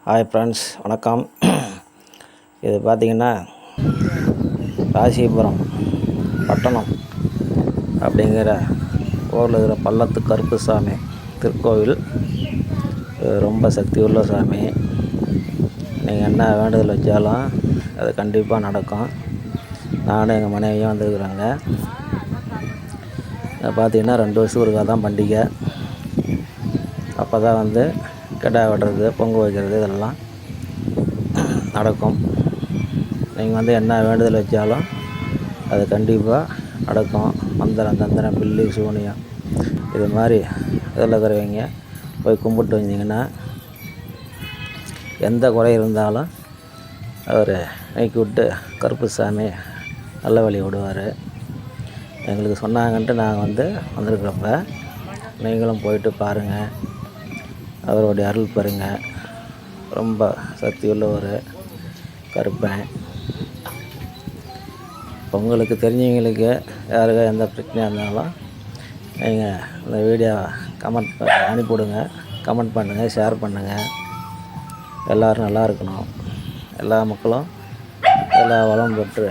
Hi friends, வணக்கம். இது பார்த்திங்கன்னா ராசிபுரம் பட்டணம் அப்படிங்கிற ஊரில் இருக்கிற பள்ளத்து கருப்புசாமி திருக்கோவில். ரொம்ப சக்தி உள்ள சாமி. நீங்கள் என்ன வேண்டுதல் வச்சாலும் அது கண்டிப்பாக நடக்கும். நானும் எங்கள் மனைவியும் வந்துருக்குறோங்க. பார்த்திங்கன்னா 2 வருஷம் ஒருக்கா தான் பண்டிகை. அப்போ தான் கிடா வெட்டுறது, பொங்கல் வைக்கிறது இதெல்லாம் நடக்கும். நீங்கள் என்ன வேண்டுதல் வச்சாலும் அது கண்டிப்பாக நடக்கும். மந்திரம், தந்திரம், பில்லி, சூனியம் இது மாதிரி இதில் இருக்கிறவங்க போய் கும்பிட்டு வந்தீங்கன்னா எந்த குறை இருந்தாலும் அவர் நீக்கி விட்டு கருப்புசாமி நல்ல வழி விடுவார். எங்களுக்கு சொன்னாங்கன்ட்டு நாங்கள் வந்திருக்கிறப்ப நீங்களும் போயிட்டு பாருங்கள். அவருடைய அருள் பெறுங்க. ரொம்ப சக்தி உள்ள ஒரு கருப்பன். உங்களுக்கு தெரிஞ்சவங்களுக்கு யாருக்கா எந்த பிரச்சனையாக இருந்தாலும் நீங்கள் இந்த வீடியோ அனுப்பிவிடுங்க. கமெண்ட் பண்ணுங்கள், ஷேர் பண்ணுங்கள். எல்லோரும் நல்லா இருக்கணும். எல்லா மக்களும் எல்லா வளம் பெற்று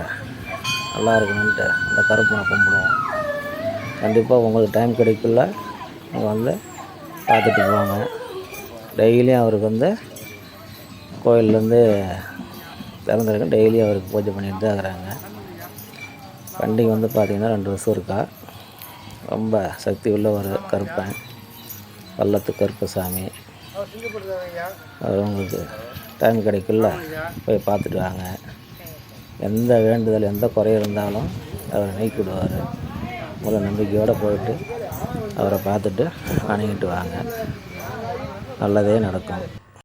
நல்லா இருக்கணுன்ட்டு அந்த கருப்பனை கும்பிடுவோம். கண்டிப்பாக உங்களுக்கு டைம் கிடைக்கல நீங்கள் பார்த்துட்டு போவாங்க. டெய்லியும் அவருக்கு கோயிலேருந்து திறந்துருக்கேன். டெய்லியும் அவருக்கு பூஜை பண்ணிட்டு தான் இருக்கிறாங்க. பண்டிகை பார்த்திங்கன்னா 2 வருஷம் இருக்கா. ரொம்ப சக்தி உள்ள ஒரு கருப்பன், பள்ளத்து கருப்புசாமி. அவர் உங்களுக்கு டைம் கிடைக்கல போய் பார்த்துட்டு வாங்க. எந்த வேண்டுதல், எந்த குறை இருந்தாலும் அவரை நீக்கி விடுவார். முதல் நம்பிக்கையோடு போயிட்டு அவரை பார்த்துட்டு வணங்கிட்டு வாங்க. நல்லதே நடக்கும்.